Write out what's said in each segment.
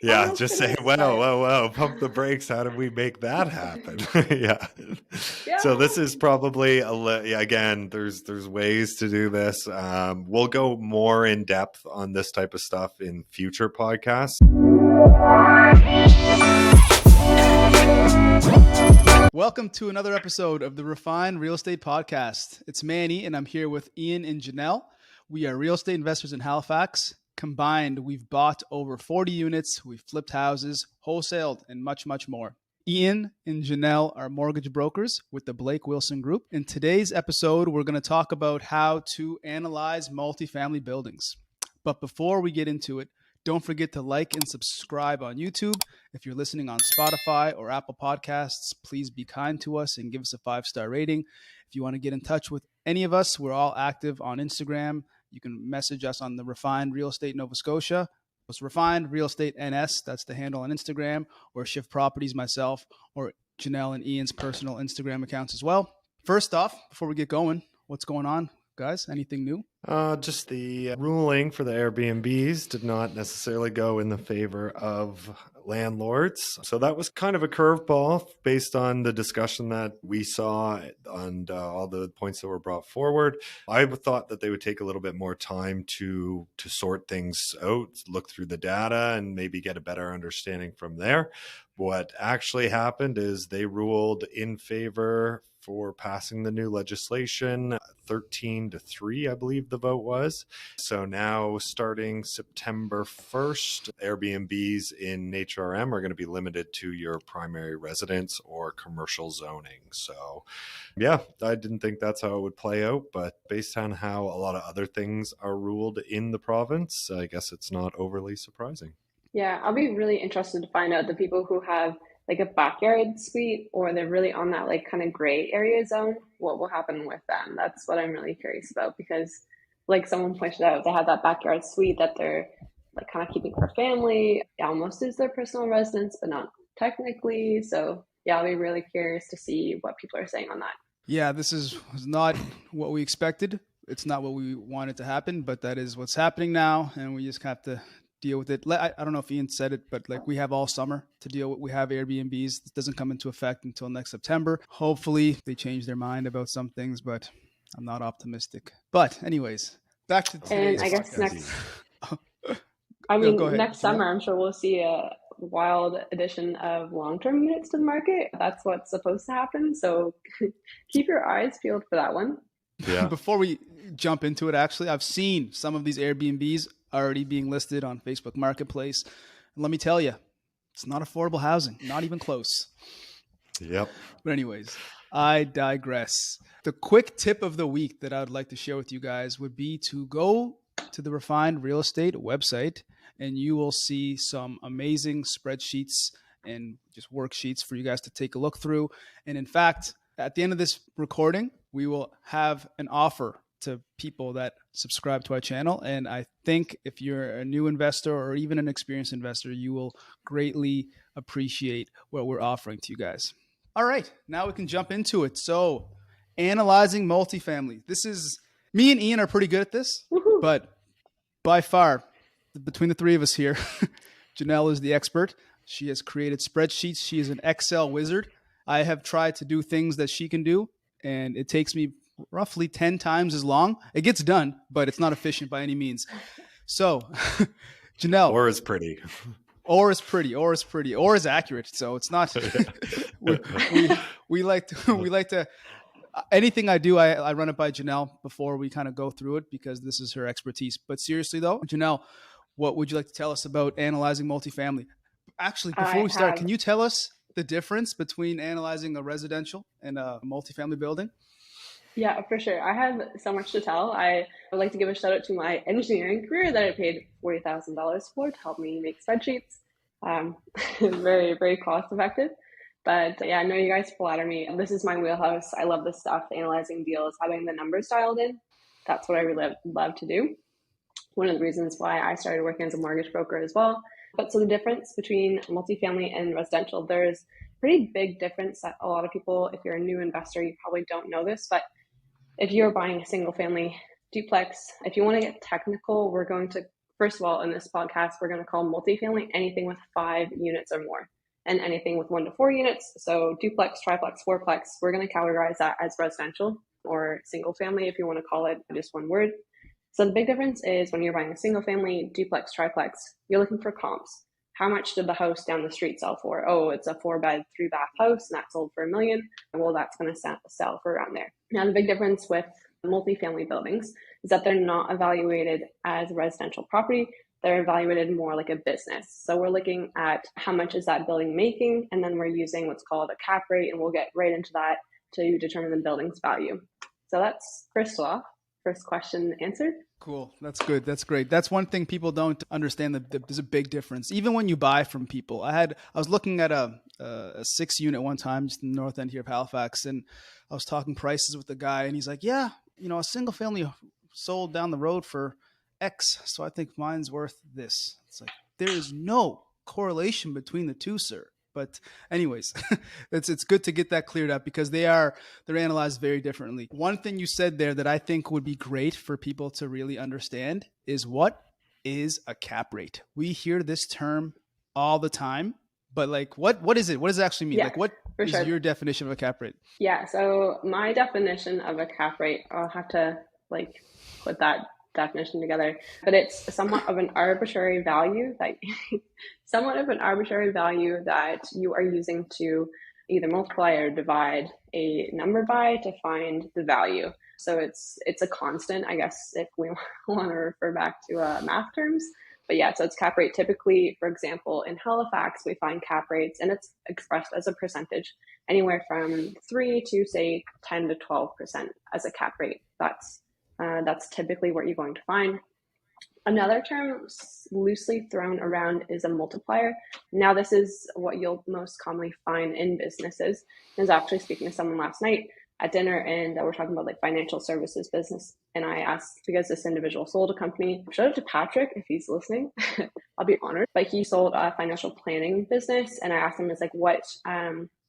Yeah, almost just say, finished, whoa, but whoa, whoa, pump the brakes. How did we make that happen? Yeah. yeah. So this is probably yeah, again, there's ways to do this. We'll go more in depth on this type of stuff in future podcasts. Welcome to another episode of the Refined Real Estate Podcast. It's Manny, and I'm here with Ian and Janelle. We are real estate investors in Halifax. Combined, we've bought over 40 units, we've flipped houses, wholesaled, and much, much more. Ian and Janelle are mortgage brokers with the Blake Wilson Group. In today's episode, we're going to talk about how to analyze multifamily buildings. But before we get into it, don't forget to like and subscribe on YouTube. If you're listening on Spotify or Apple Podcasts, please be kind to us and give us a 5-star rating. If you want to get in touch with any of us, we're all active on Instagram. You can message us on the Refined Real Estate Nova Scotia. It's Refined Real Estate NS. That's the handle on Instagram, or Shift Properties myself, or Janelle and Ian's personal Instagram accounts as well. First off, before we get going, what's going on, guys? Anything new? Just the ruling for the Airbnbs did not necessarily go in the favor of landlords. So that was kind of a curveball based on the discussion that we saw and all the points that were brought forward. I thought that they would take a little bit more time to sort things out, look through the data, and maybe get a better understanding from there. What actually happened is they ruled in favor for passing the new legislation, 13-3, I believe the vote was. So now starting September 1st, Airbnbs in HRM are going to be limited to your primary residence or commercial zoning. So yeah, I didn't think that's how it would play out, but based on how a lot of other things are ruled in the province, I guess it's not overly surprising. Yeah, I'll be really interested to find out the people who have like a backyard suite or they're really on that like kind of gray area zone, what will happen with them? That's what I'm really curious about because like someone pointed out, they have that backyard suite that they're like kind of keeping for family. It almost is their personal residence, but not technically. So yeah, I'll be really curious to see what people are saying on that. Yeah, this was not what we expected. It's not what we wanted to happen, but that is what's happening now, and we just have to deal with it. I don't know if Ian said it, but like we have all summer to deal with. We have Airbnbs. This doesn't come into effect until next September. Hopefully they change their mind about some things, but I'm not optimistic. But anyways, back to today's And I guess Go next ahead, summer, Janelle. I'm sure we'll see a wild addition of long-term units to the market. That's what's supposed to happen. So keep your eyes peeled for that one. Yeah. Before we jump into it, actually, I've seen some of these Airbnbs already being listed on Facebook Marketplace. And let me tell you, it's not affordable housing, not even close. Yep. But anyways, I digress. The quick tip of the week that I would like to share with you guys would be to go to the Refined Real Estate website, and you will see some amazing spreadsheets and just worksheets for you guys to take a look through. And in fact, at the end of this recording, we will have an offer to people that subscribe to our channel. And I think if you're a new investor or even an experienced investor, you will greatly appreciate what we're offering to you guys. All right, now we can jump into it. So analyzing multifamily. This is, me and Ian are pretty good at this, Woohoo. but by far, between the three of us here, Janelle is the expert. She has created spreadsheets. She is an Excel wizard. I have tried to do things that she can do, and it takes me roughly 10 times as long. It gets done, but it's not efficient by any means. So, Janelle. Or is pretty. Or is pretty, or is pretty, or is accurate. So it's not, we like to, anything I do, I run it by Janelle before we kind of go through it because this is her expertise. But seriously though, Janelle, what would you like to tell us about analyzing multifamily? Actually, before we start, can you tell us the difference between analyzing a residential and a multifamily building? Yeah, for sure. I have so much to tell. I would like to give a shout out to my engineering career that I paid $40,000 for to help me make spreadsheets. Very, very cost effective. But yeah, I know you guys flatter me. This is my wheelhouse. I love this stuff, analyzing deals, having the numbers dialed in. That's what I really love to do. One of the reasons why I started working as a mortgage broker as well. But so the difference between multifamily and residential, there's a pretty big difference that a lot of people, if you're a new investor, you probably don't know this, but if you're buying a single family duplex, if you want to get technical, we're going to first of all, in this podcast, we're going to call multifamily anything with 5 units or more, and anything with 1 to 4 units. So duplex, triplex, fourplex, we're going to categorize that as residential, or single family if you want to call it just one word. So the big difference is when you're buying a single family, duplex, triplex, you're looking for comps. How much did the house down the street sell for? Oh, it's a 4-bed, 3-bath house and that sold for $1 million. Well, that's going to sell for around there. Now, the big difference with multifamily buildings is that they're not evaluated as a residential property. They're evaluated more like a business. So we're looking at how much is that building making, and then we're using what's called a cap rate, and we'll get right into that to determine the building's value. So that's first question answered. Cool. That's good. That's great. That's one thing people don't understand, that there's a big difference. Even when you buy from people, I was looking at a 6-unit one time, just in the north end here of Halifax, and I was talking prices with the guy, and he's like, yeah, a single family sold down the road for X, so I think mine's worth this. It's like, there is no correlation between the two, sir. But anyways, it's good to get that cleared up, because they're analyzed very differently. One thing you said there that I think would be great for people to really understand is, what is a cap rate? We hear this term all the time, but like, what is it? What does it actually mean? Yeah, like, what is your definition of a cap rate? Yeah, so my definition of a cap rate, I'll have to put that definition together, but it's somewhat of an arbitrary value that you are using to either multiply or divide a number by to find the value. So it's a constant, I guess, if we want to refer back to math terms. But yeah, so it's cap rate. Typically, for example, in Halifax, we find cap rates, and it's expressed as a percentage, anywhere from 3 to say 10 to 12% as a cap rate. That's typically what you're going to find. Another term loosely thrown around is a multiplier. Now, this is what you'll most commonly find in businesses. I was actually speaking to someone last night at dinner, and we're talking about financial services business. And I asked, because this individual sold a company, shout out to Patrick if he's listening, I'll be honored. But he sold a financial planning business, and I asked him,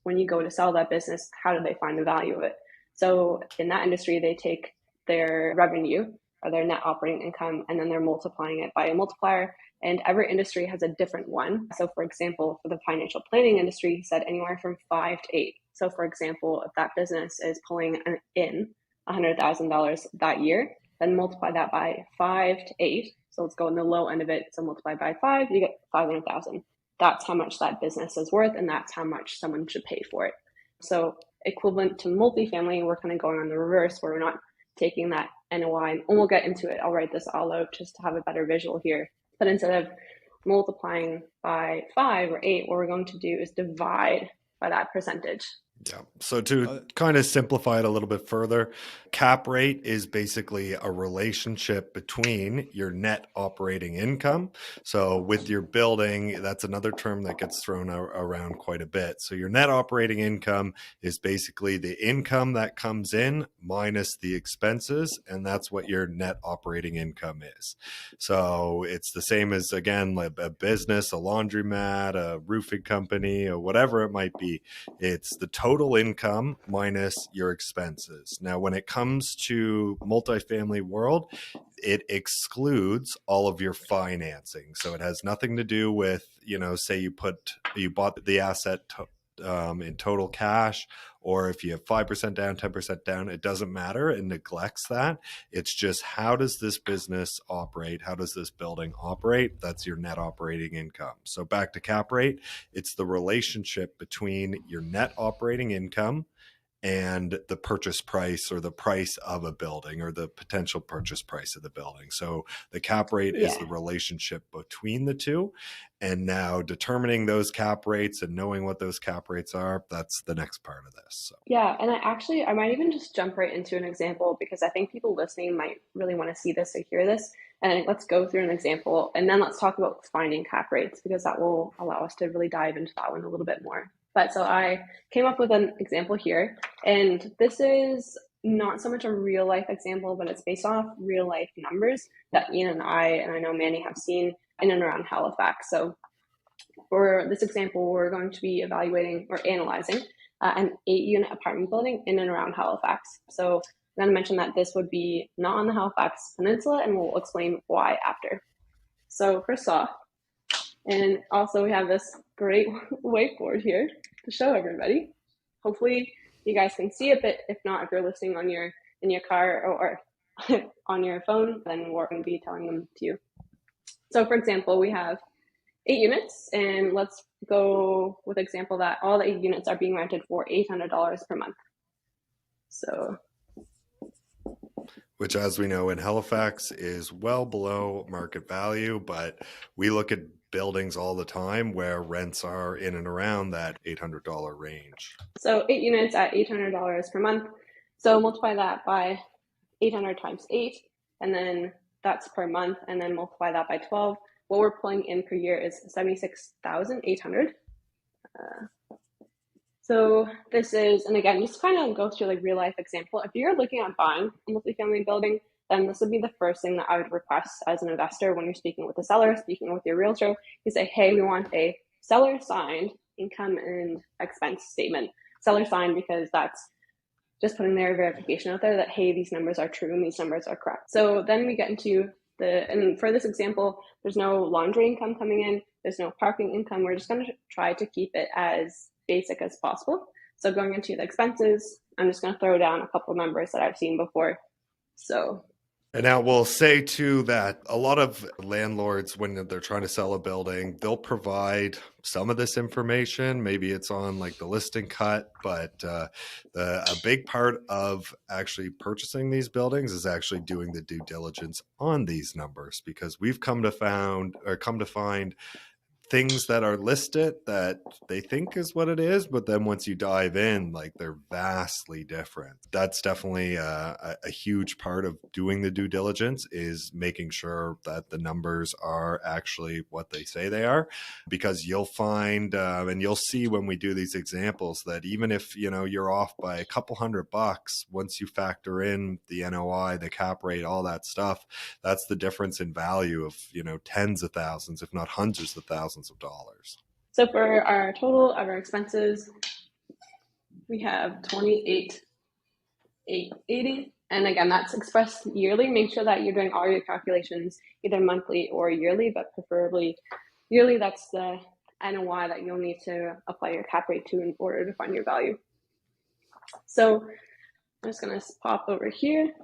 when you go to sell that business, how do they find the value of it? So in that industry, they take their revenue or their net operating income, and then they're multiplying it by a multiplier. And every industry has a different one. So for example, for the financial planning industry, he said anywhere from 5 to 8. So for example, if that business is pulling in $100,000 that year, then multiply that by 5 to 8. So let's go in the low end of it. So multiply by 5, you get 500,000. That's how much that business is worth, and that's how much someone should pay for it. So equivalent to multifamily, we're kind of going on the reverse, where we're not taking that NOI, and we'll get into it. I'll write this all out just to have a better visual here. But instead of multiplying by 5 or 8, what we're going to do is divide by that percentage. Yeah. So to kind of simplify it a little bit further, cap rate is basically a relationship between your net operating income. So with your building, that's another term that gets thrown around quite a bit. So your net operating income is basically the income that comes in minus the expenses, and that's what your net operating income is. So it's the same as, again, like a business, a laundromat, a roofing company, or whatever it might be. It's the total income minus your expenses. Now, when it comes to multifamily world, it excludes all of your financing. So it has nothing to do with, say you bought the asset in total cash, or if you have 5% down, 10% down, it doesn't matter. It neglects that. It's just, how does this business operate? How does this building operate? That's your net operating income. So back to cap rate, it's the relationship between your net operating income and the purchase price, or the price of a building, or the potential purchase price of the building. So the cap rate is the relationship between the two. And now determining those cap rates and knowing what those cap rates are, that's the next part of this. So. Yeah. And I might even just jump right into an example, because I think people listening might really want to see this or hear this. And let's go through an example, and then let's talk about finding cap rates, because that will allow us to really dive into that one a little bit more. But so I came up with an example here, and this is not so much a real life example, but it's based off real life numbers that Ian and I know Manny, have seen in and around Halifax. So for this example, we're going to be evaluating or analyzing an 8-unit apartment building in and around Halifax. So I'm going to mention that this would be not on the Halifax Peninsula, and we'll explain why after. So first off, and also we have this great whiteboard here to show everybody. Hopefully you guys can see it, but if not, if you're listening on in your car or on your phone, then we're going to be telling them to you. So for example, we have 8 units, and let's go with an example that all the 8 units are being rented for $800 per month. So, which, as we know, in Halifax is well below market value, but we look at buildings all the time where rents are in and around that $800 range. So 8 units at $800 per month. So multiply that by 800 times 8, and then that's per month, and then multiply that by 12. What we're pulling in per year is $76,800. So this is, and again, just kind of go through like real life example. If you're looking at buying a multifamily building, then this would be the first thing that I would request as an investor when you're speaking with the seller, speaking with your realtor. You say, hey, we want a seller signed income and expense statement. Seller signed because that's just putting their verification out there that, hey, these numbers are true and these numbers are correct. So then we get into and for this example, there's no laundry income coming in, there's no parking income. We're just going to try to keep it as basic as possible. So going into the expenses, I'm just going to throw down a couple of numbers that I've seen before. So, and now we'll say too that a lot of landlords, when they're trying to sell a building, they'll provide some of this information. Maybe it's on like the listing cut, but a big part of actually purchasing these buildings is actually doing the due diligence on these numbers, because we've come to find things that are listed that they think is what it is, but then once you dive in, like they're vastly different. That's definitely a huge part of doing the due diligence, is making sure that the numbers are actually what they say they are, because you'll find and you'll see when we do these examples that even if you're off by a couple $100, once you factor in the NOI, the cap rate, all that stuff, that's the difference in value of tens of thousands, if not hundreds of thousands of dollars. So for our total of our expenses, we have $28,880, and again, that's expressed yearly. Make sure that you're doing all your calculations either monthly or yearly, but preferably yearly. That's the NOI that you'll need to apply your cap rate to in order to find your value. So I'm just going to pop over here.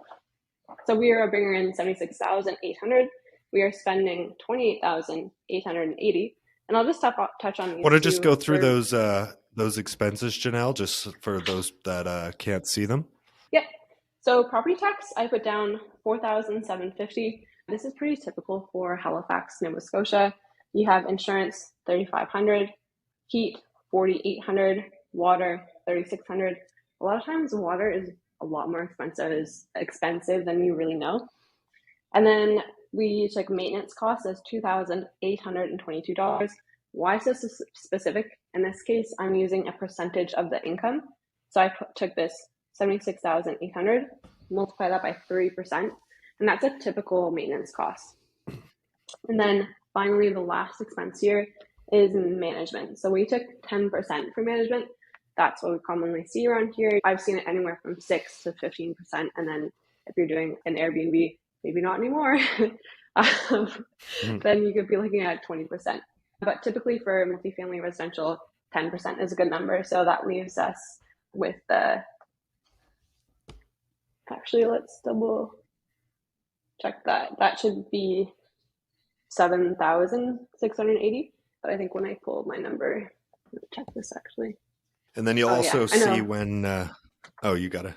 So we are bringing in $76,800. We are spending $28,880. And I'll just touch on these. Want to just go through those expenses, Janelle, just for those that can't see them? Yep. So property tax, I put down $4,750. This is pretty typical for Halifax, Nova Scotia. You have insurance, $3,500, heat, $4,800, water, $3,600. A lot of times water is a lot more expensive than you really know. And then we took maintenance costs as $2,822. Why so specific? In this case, I'm using a percentage of the income. So I took this $76,800, multiply that by 3%, and that's a typical maintenance cost. And then finally, the last expense here is management. So we took 10% for management. That's what we commonly see around here. I've seen it anywhere from 6 to 15%. And then if you're doing an Airbnb, maybe not anymore, then you could be looking at 20%. But typically for multifamily residential, 10% is a good number. So that leaves us with actually, let's double check that. That should be $7,680. But I think when I pulled my number, let me check this actually. And then you'll also see when, you got it.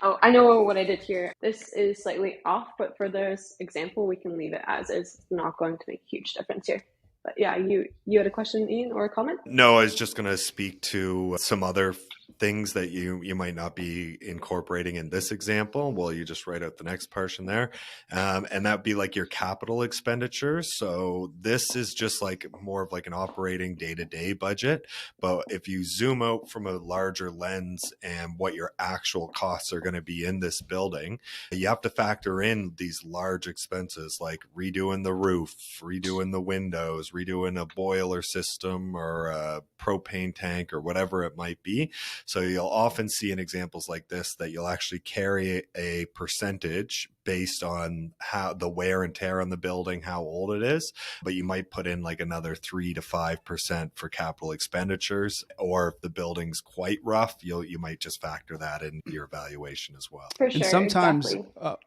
Oh, I know what I did here. This is slightly off, but for this example, we can leave it as is. It's not going to make a huge difference here. But yeah, you had a question, Ian, or a comment? No, I was just going to speak to some other things that you might not be incorporating in this example. Well, you just write out the next portion there. And that would be like your capital expenditures. So this is just like more of like an operating day-to-day budget. But if you zoom out from a larger lens and what your actual costs are going to be in this building, you have to factor in these large expenses like redoing the roof, redoing the windows, redoing a boiler system or a propane tank or whatever it might be. So you'll often see in examples like this that you'll actually carry a percentage based on how the wear and tear on the building, how old it is, but you might put in like another 3 to 5% for capital expenditures, or if the building's quite rough, you might just factor that into your evaluation as well. For And sure, sometimes exactly.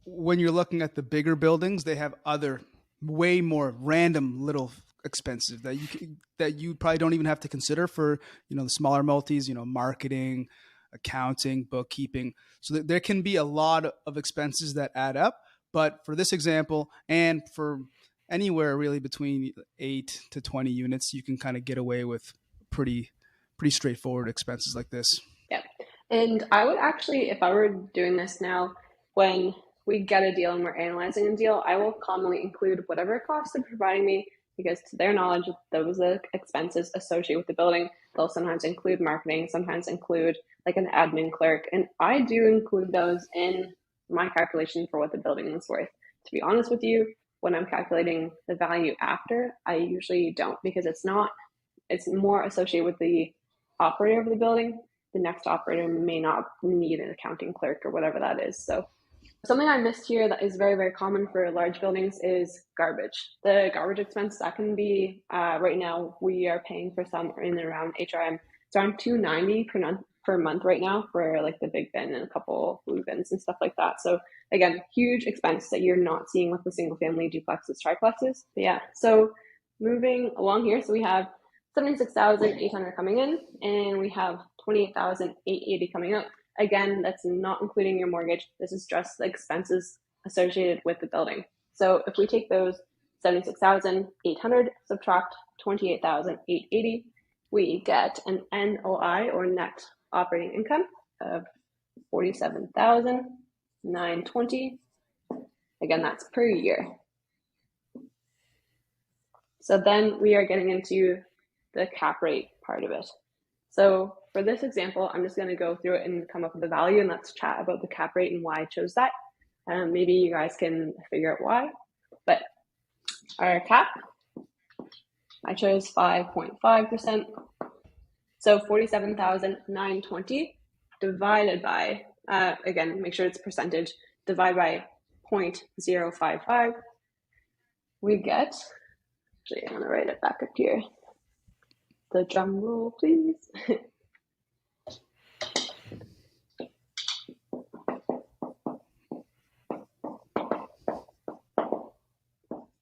when you're looking at the bigger buildings, they have other way more random little expenses that you probably don't even have to consider for, the smaller multis, marketing, accounting, bookkeeping. So there can be a lot of expenses that add up. But for this example, and for anywhere really between 8 to 20 units, you can kind of get away with pretty straightforward expenses like this. Yeah. And I would actually, if I were doing this now, when we get a deal and we're analyzing a deal, I will commonly include whatever costs they're providing me, because to their knowledge, those are expenses associated with the building. They'll sometimes include marketing, sometimes include like an admin clerk. And I do include those in my calculation for what the building is worth. To be honest with you, when I'm calculating the value after, I usually don't, because it's more associated with the operator of the building. The next operator may not need an accounting clerk or whatever that is. So something I missed here that is very, very common for large buildings is garbage. The garbage expense, that can be, right now we are paying for some in and around HRM. It's around $290 per month right now for like the big bin and a couple blue bins and stuff like that. So again, huge expense that you're not seeing with the single family duplexes, triplexes. But yeah, so moving along here, so we have 76,800 coming in, and we have 28,880 coming out. Again, that's not including your mortgage. This is just the expenses associated with the building. So if we take those 76,800, subtract 28,880, we get an NOI, or net operating income, of 47,920. Again, that's per year. So then we are getting into the cap rate part of it. So for this example, I'm just going to go through it and come up with a value, and let's chat about the cap rate and why I chose that. Maybe you guys can figure out why. But our cap, I chose 5.5%. So 47,920 divided by, again, make sure it's percentage, divided by 0.055. We get, actually, I'm going to write it back up here. The drum roll, please.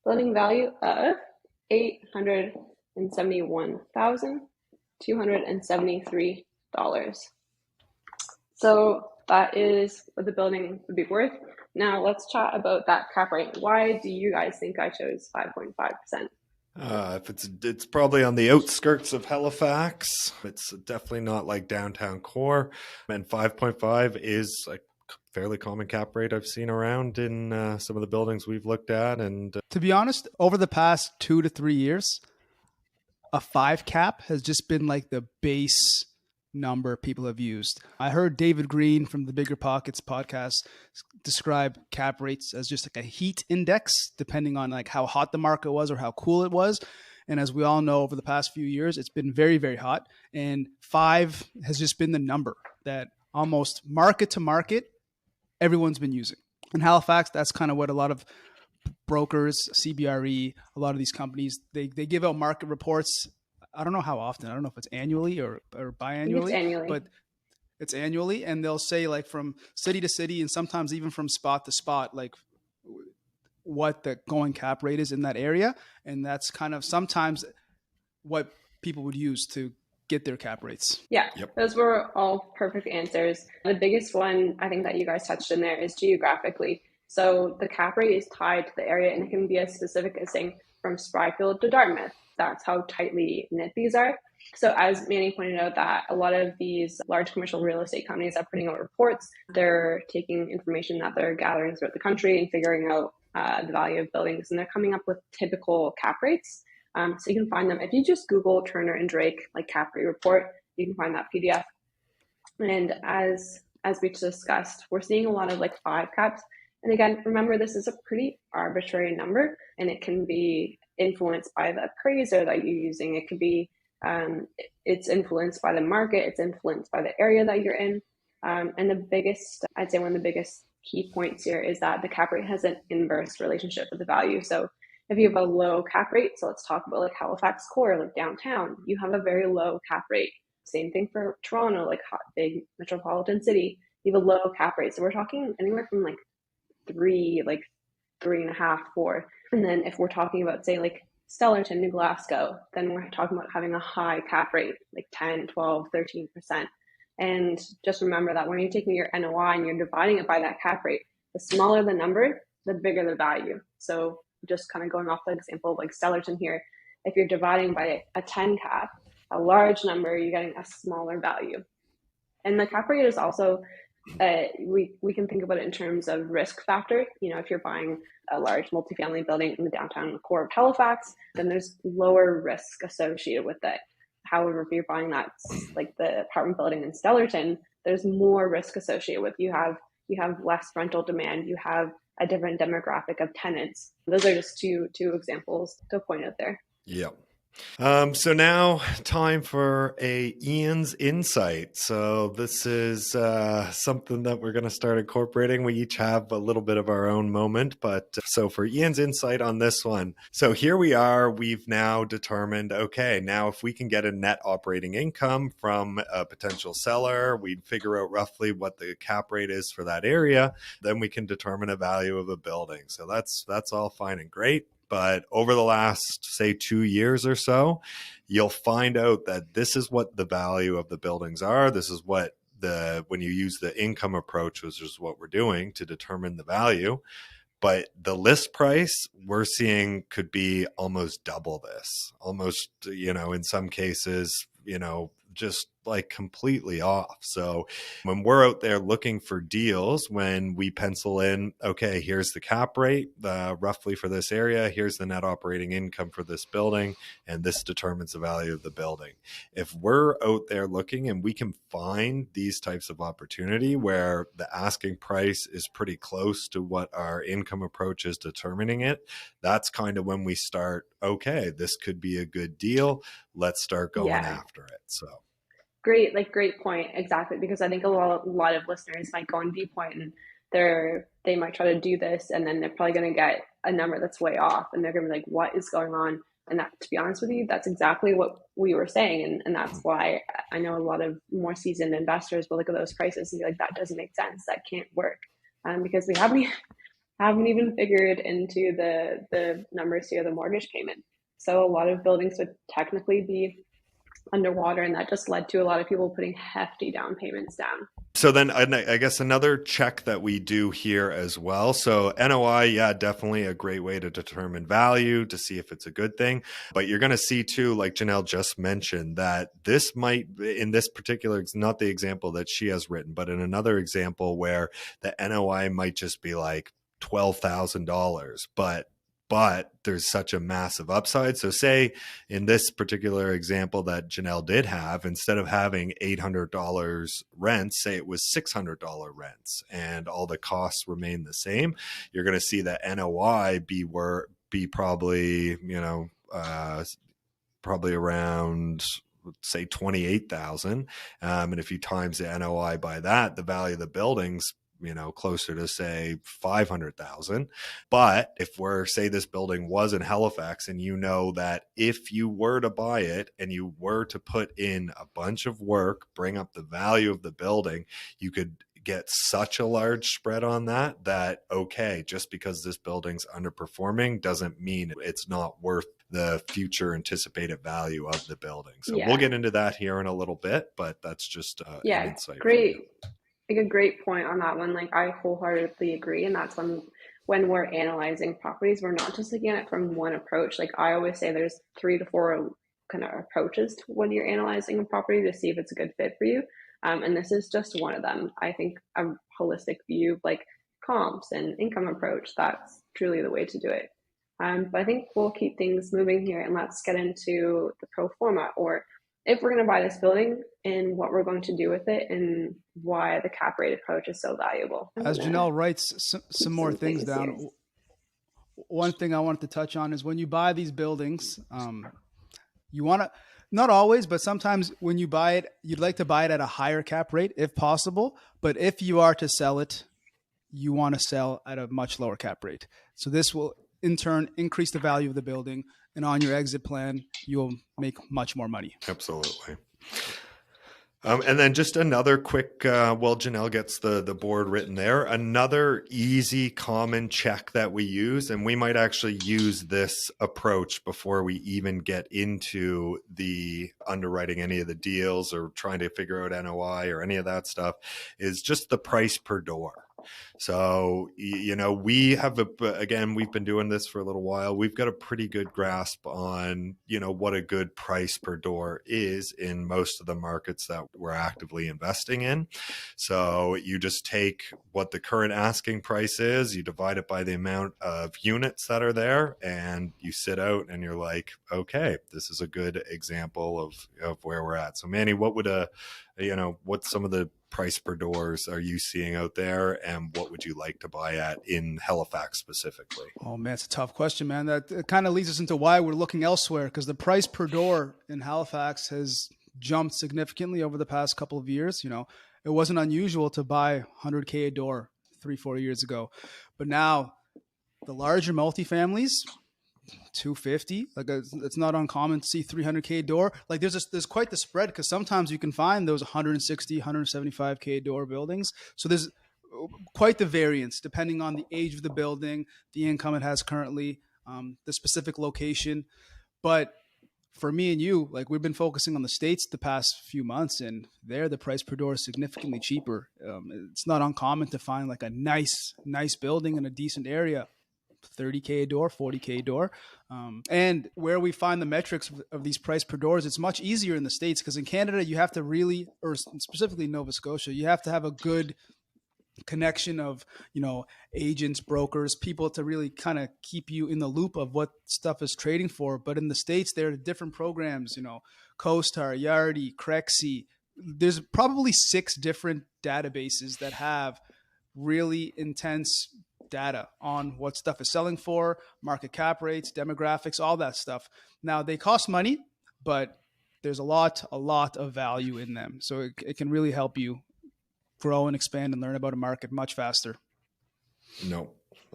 Building value of $871,273. So that is what the building would be worth. Now let's chat about that cap rate. Why do you guys think I chose 5.5%? If it's probably on the outskirts of Halifax. It's definitely not like downtown core, and 5.5 is a fairly common cap rate I've seen around in some of the buildings we've looked at. And to be honest, over the past 2 to 3 years, a 5 cap has just been like the base number people have used. I heard David Green from the Bigger Pockets podcast describe cap rates as just like a heat index, depending on like how hot the market was or how cool it was. And as we all know, over the past few years, it's been very, very hot. And 5 has just been the number that almost market to market, everyone's been using. In Halifax, that's kind of what a lot of brokers, CBRE, a lot of these companies, they give out market reports. I don't know how often. I don't know if it's annually or biannually. It's annually. But it's annually. And they'll say like from city to city and sometimes even from spot to spot, like what the going cap rate is in that area. And that's kind of sometimes what people would use to get their cap rates. Yeah, yep. Those were all perfect answers. The biggest one I think that you guys touched in there is geographically. So the cap rate is tied to the area, and it can be as specific as saying from Spryfield to Dartmouth. That's how tightly knit these are. So as Manny pointed out, that a lot of these large commercial real estate companies are putting out reports. They're taking information that they're gathering throughout the country and figuring out the value of buildings, and they're coming up with typical cap rates. So you can find them if you just Google Turner and Drake like cap rate report. You can find that PDF. And as we discussed, we're seeing a lot of like 5 caps. And again, remember, this is a pretty arbitrary number, and it can be influenced by the appraiser that you're using. It could be It's influenced by the market, it's influenced by the area that you're in. And I'd say one of the biggest key points here is that the cap rate has an inverse relationship with the value. So if you have a low cap rate, so let's talk about like Halifax core, like downtown, you have a very low cap rate. Same thing for Toronto, like big metropolitan city, you have a low cap rate. So we're talking anywhere from like 3.5, 4. And then if we're talking about, say, like Stellarton, New Glasgow, then we're talking about having a high cap rate, like 10, 12, 13%. And just remember that when you're taking your NOI and you're dividing it by that cap rate, the smaller the number, the bigger the value. So just kind of going off the example of like Stellarton here, if you're dividing by a 10 cap, a large number, you're getting a smaller value. And the cap rate is also, we can think about it in terms of risk factor. You know, if you're buying a large multifamily building in the downtown core of Halifax, then there's lower risk associated with it. However, if you're buying that, like the apartment building in Stellarton, there's more risk associated with you have less rental demand, you have a different demographic of tenants. Those are just two examples to point out there. Yep. So now time for Ian's insight. So this is something that we're going to start incorporating. We each have a little bit of our own moment, but so for Ian's insight on this one. So here we are, we've now determined, okay, now if we can get a net operating income from a potential seller, we'd figure out roughly what the cap rate is for that area, then we can determine a value of a building. So that's all fine and great. But over the last, say, 2 years or so, you'll find out that this is what the value of the buildings are. This is what when you use the income approach, which is what we're doing to determine the value. But the list price we're seeing could be almost double this, almost, in some cases, just like completely off. So when we're out there looking for deals, when we pencil in, okay, here's the cap rate roughly for this area, here's the net operating income for this building, and this determines the value of the building. If we're out there looking and we can find these types of opportunity where the asking price is pretty close to what our income approach is determining it, that's kind of when we start, okay, this could be a good deal. Let's start going after it. So great point. Exactly. Because I think a lot of listeners might go on Viewpoint and they might try to do this, and then they're probably going to get a number that's way off, and they're going to be like, what is going on? And that, to be honest with you, that's exactly what we were saying. And that's why I know a lot of more seasoned investors will look at those prices and be like, that doesn't make sense. That can't work. Because we haven't even figured into the numbers here, the mortgage payment. So a lot of buildings would technically be underwater, and that just led to a lot of people putting hefty down payments down. So then I guess another check that we do here as well. So NOI, yeah, definitely a great way to determine value, to see if it's a good thing. But you're going to see too, like Janelle just mentioned, that this might, in this particular, it's not the example that she has written, but in another example where the NOI might just be like $12,000, but there's such a massive upside. So say in this particular example that Janelle did have, instead of having $800 rents, say it was $600 rents, and all the costs remain the same, you're going to see that NOI be probably, probably around, say, 28,000. And if you times the NOI by that, the value of the buildings, closer to say 500,000. But if say this building was in Halifax, and that if you were to buy it and you were to put in a bunch of work, bring up the value of the building, you could get such a large spread on that, okay, just because this building's underperforming doesn't mean it's not worth the future anticipated value of the building. So we'll get into that here in a little bit, but that's just an insight. Great. Like a great point on that one. Like I wholeheartedly agree. And that's when we're analyzing properties, we're not just looking at it from one approach. Like I always say, there's 3 to 4 kind of approaches to when you're analyzing a property to see if it's a good fit for you. And this is just one of them. I think a holistic view of like comps and income approach, that's truly the way to do it. But I think we'll keep things moving here, and let's get into the pro forma, or if we're going to buy this building and what we're going to do with it and why the cap rate approach is so valuable. As Janelle writes some more things down, one thing I wanted to touch on is when you buy these buildings, You want to, not always, but sometimes when you buy it, you'd like to buy it at a higher cap rate if possible. But if you are to sell it, you want to sell at a much lower cap rate. So this will in turn increase the value of the building. And on your exit plan, you'll make much more money. Absolutely. And then just another quick, while Janelle gets the board written there, another easy common check that we use, and we might actually use this approach before we even get into the underwriting any of the deals or trying to figure out NOI or any of that stuff, is just the price per door. So, we have, again, we've been doing this for a little while. We've got a pretty good grasp on, what a good price per door is in most of the markets that we're actively investing in. So you just take what the current asking price is, you divide it by the amount of units that are there, and you sit out and you're like, okay, this is a good example of where we're at. So Manny, what would what's some of the price per doors are you seeing out there, and what would you like to buy at in Halifax specifically? Oh man, it's a tough question, man. That kind of leads us into why we're looking elsewhere, because the price per door in Halifax has jumped significantly over the past couple of years. It wasn't unusual to buy 100K a door 3-4 years ago, but now the larger multifamilies, 250, like it's not uncommon to see 300K door. Like there's quite the spread, because sometimes you can find those 160, 175K door buildings. So there's quite the variance depending on the age of the building, the income it has currently, the specific location. But for me and you, like we've been focusing on the States the past few months, and there the price per door is significantly cheaper. It's not uncommon to find like a nice building in a decent area, 30K a door, 40K a door. And where we find the metrics of these price per doors, it's much easier in the States, because in Canada, you have to really, or specifically Nova Scotia, you have to have a good connection of, agents, brokers, people to really kind of keep you in the loop of what stuff is trading for. But in the States, there are different programs, CoStar, Yardi, Crexi. There's probably 6 different databases that have really intense data on what stuff is selling for, market cap rates, demographics, all that stuff. Now they cost money, but there's a lot of value in them. So it can really help you grow and expand and learn about a market much faster. No.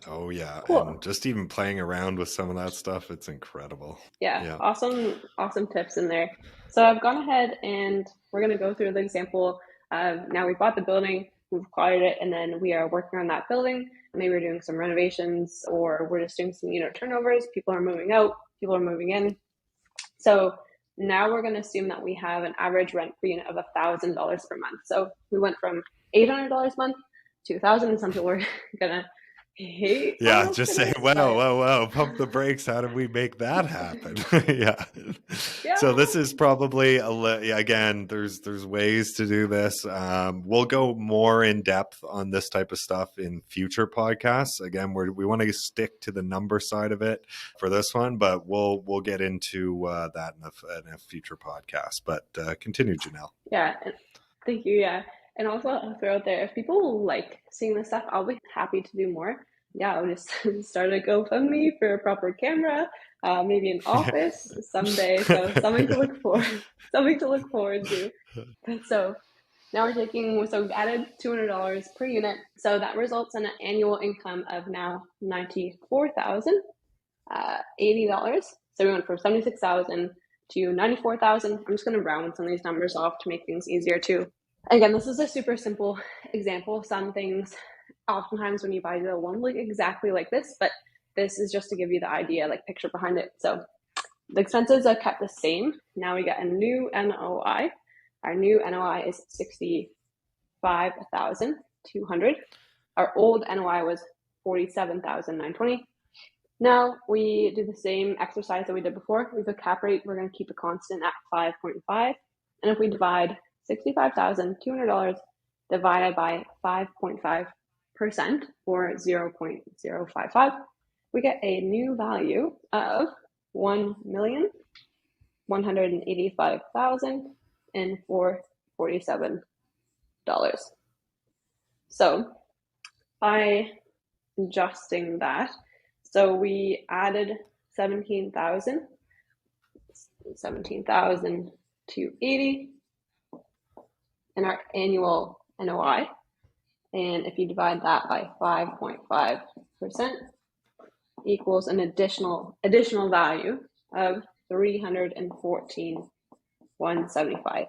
Oh yeah. Cool. And just even playing around with some of that stuff, it's incredible. Yeah. Awesome tips in there. So I've gone ahead and we're going to go through the example of, now we bought the building, we've acquired it, and then we are working on that building. Maybe we're doing some renovations, or we're just doing some turnovers. People are moving out, people are moving in. So now we're going to assume that we have an average rent per unit of $1,000 per month. So we went from $800 a month to $1,000, and some people are going to hate. Yeah, just say, whoa, pump the brakes. How did we make that happen? Yeah. So this is probably, again, there's ways to do this. We'll go more in depth on this type of stuff in future podcasts. Again, we want to stick to the number side of it for this one, but we'll get into that in a future podcast. But continue, Janelle. Yeah, thank you. Yeah. And also I'll throw out there, if people like seeing this stuff, I'll be happy to do more. Yeah, I'll just start a GoFundMe for a proper camera, maybe an office someday. So something to look forward to. So now we've added $200 per unit. So that results in an annual income of now $94,080. So we went from $76,000 to $94,000. I'm just going to round some of these numbers off to make things easier too. Again, this is a super simple example. Some things, oftentimes when you buy the one, look exactly like this, but this is just to give you the idea, like picture behind it. So the expenses are kept the same. Now we get a new NOI. Our new NOI is $65,200. Our old NOI was $47,920. Now we do the same exercise that we did before. We have a cap rate. We're going to keep it constant at 5.5. And if we divide $65,200 divided by 5.5% or 0.055, we get a new value of $1,185,447. So by adjusting that, so we added $17,000 $17,280, and our annual NOI. And if you divide that by 5.5%, equals an additional value of $314,175.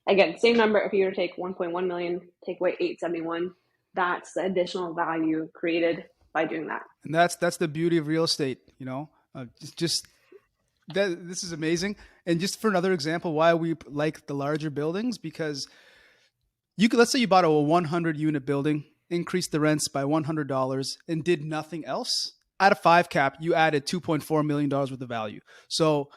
Again, same number. If you were to take 1.1 million, take away 871, that's the additional value created by doing that. And that's the beauty of real estate, just that this is amazing. And just for another example, why we like the larger buildings, because let's say you bought a 100 unit building, increased the rents by $100 and did nothing else. At a 5 cap, you added $2.4 million worth of value. So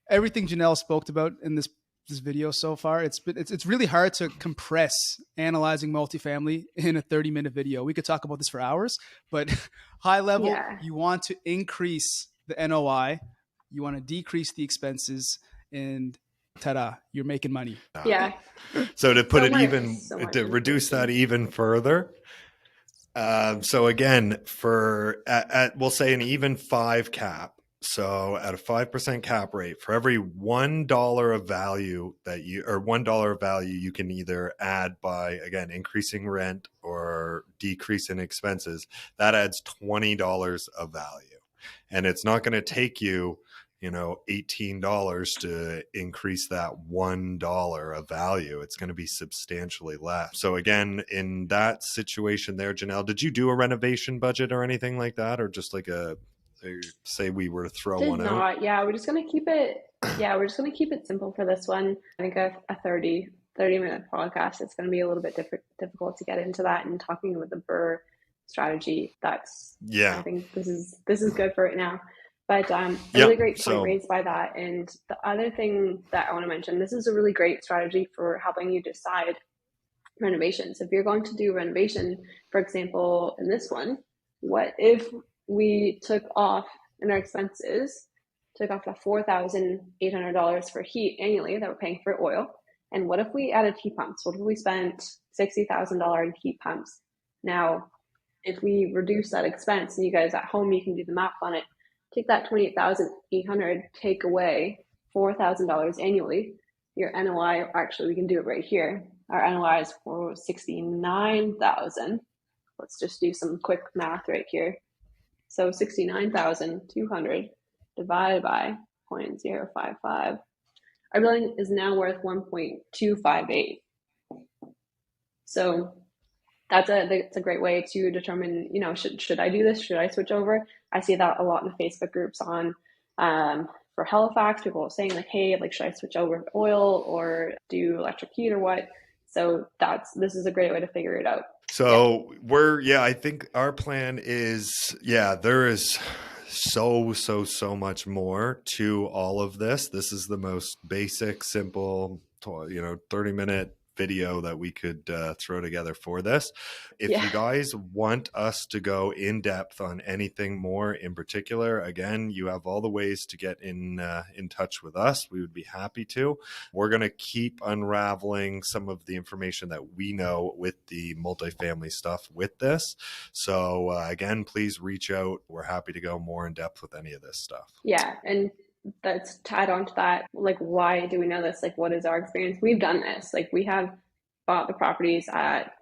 everything Janelle spoke about in this video so far, it's really hard to compress analyzing multifamily in a 30-minute video. We could talk about this for hours, but high level, You want to increase the NOI, you want to decrease the expenses, and ta-da, you're making money. Yeah. So to put to reduce that even further. So again, for we'll say an even 5 cap. So at a 5% cap rate, for every $1 of value $1 of value you can either add by, again, increasing rent or decrease in expenses, that adds $20 of value. And it's not going to take you, $18 to increase that $1 of value. It's going to be substantially less. So again, in that situation there, Janelle, did you do a renovation budget or anything like that? Or just like say we were to throw one out? Yeah, we're just going to keep it. Yeah, we're just going to keep it simple for this one. I think a 30-minute podcast, it's going to be a little bit difficult to get into that, and talking with the BRRRR strategy. I think this is good for right now. But a really great point raised by that. And the other thing that I want to mention, this is a really great strategy for helping you decide renovations. If you're going to do renovation, for example, in this one, what if we took off in our expenses, took off the $4,800 for heat annually that we're paying for oil? And what if we added heat pumps? What if we spent $60,000 in heat pumps? Now, if we reduce that expense, and you guys at home, you can do the math on it, take that $28,800, take away $4,000 annually, your NOI, actually we can do it right here. Our NOI is for $69,000. Let's just do some quick math right here. So 69,200 divided by 0.055. Our building is now worth 1.258. So that's a great way to determine, should I do this? Should I switch over? I see that a lot in the Facebook groups on for Halifax. People are saying like, hey, should I switch over to oil or do electric heat or what? So this is a great way to figure it out. So I think our plan is, there is so much more to all of this. This is the most basic, simple, 30-minute video that we could throw together for this. If you guys want us to go in depth on anything more in particular, again, you have all the ways to get in touch with us. We would be happy to. We're going to keep unraveling some of the information that we know with the multifamily stuff with this. So again, please reach out. We're happy to go more in depth with any of this stuff. Yeah. And that's tied on to that. Why do we know this? What is our experience? We've done this. We have bought the properties at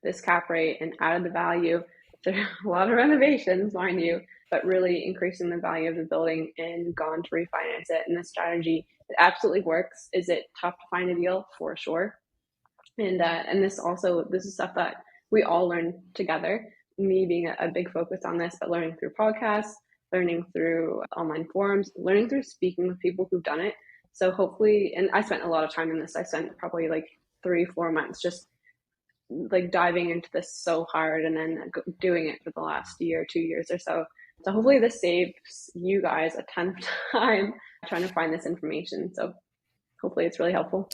this cap rate and added the value. There are a lot of renovations, mind you, but really increasing the value of the building and gone to refinance it. And the strategy, it absolutely works. Is it tough to find a deal? For sure. And this is stuff that we all learn together. Me being a big focus on this, but learning through podcasts, learning through online forums, learning through speaking with people who've done it. So hopefully, and I spent a lot of time in this. I spent probably 3-4 months just diving into this so hard, and then doing it for the last year, 2 years or so. So hopefully this saves you guys a ton of time trying to find this information. So hopefully it's really helpful.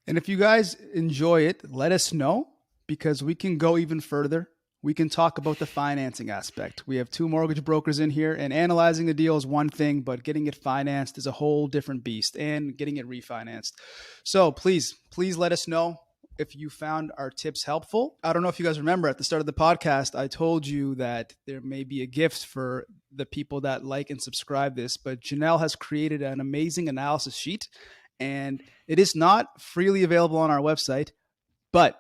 And if you guys enjoy it, let us know, because we can go even further. We can talk about the financing aspect. We have 2 mortgage brokers in here, and analyzing the deal is one thing, but getting it financed is a whole different beast, and getting it refinanced. So please let us know. if you found our tips helpful. I don't know if you guys remember at the start of the podcast, I told you that there may be a gift for the people that like and subscribe this, but Janelle has created an amazing analysis sheet, and it is not freely available on our website. But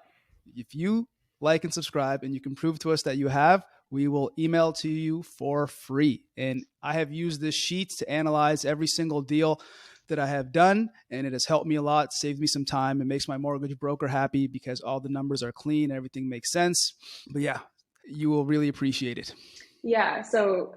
if you like and subscribe and you can prove to us that you have, we will email to you for free. And I have used this sheet to analyze every single deal that I have done, and it has helped me a lot, saved me some time. It makes my mortgage broker happy because all the numbers are clean, everything makes sense. But yeah, you will really appreciate it. Yeah, so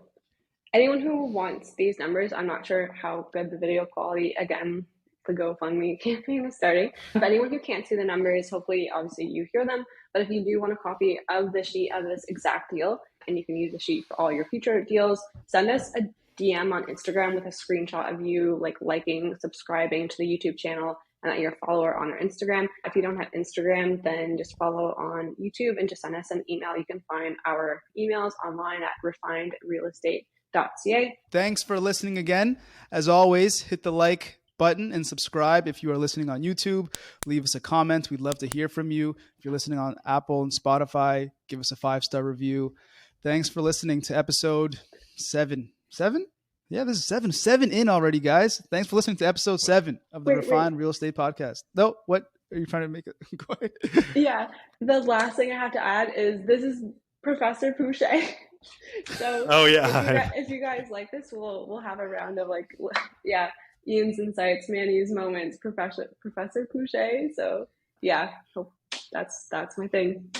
anyone who wants these numbers, I'm not sure how good the video quality, again, the GoFundMe campaign is starting. But anyone who can't see the numbers, hopefully, obviously you hear them. But if you do want a copy of the sheet of this exact deal, and you can use the sheet for all your future deals, send us a DM on Instagram with a screenshot of you liking, subscribing to the YouTube channel, and that you're a follower on our Instagram. If you don't have Instagram, then just follow on YouTube and just send us an email. You can find our emails online at refinedrealestate.ca. Thanks for listening again. As always, hit the like button and subscribe if you are listening on YouTube. Leave us a comment. We'd love to hear from you. If you're listening on Apple and Spotify, give us a 5-star review. Thanks for listening to episode 7. 7? Yeah, this is 7 in already, guys. Thanks for listening to episode 7 of the Refined Real Estate Podcast. No, what are you trying to make it? Go ahead. Yeah, the last thing I have to add is this is Professor Pouchet. So if you guys like this, we'll have a round of Ian's insights, Manny's moments, Professor Pouchet. So yeah, hope that's my thing.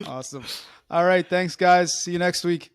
Awesome. All right, thanks guys. See you next week.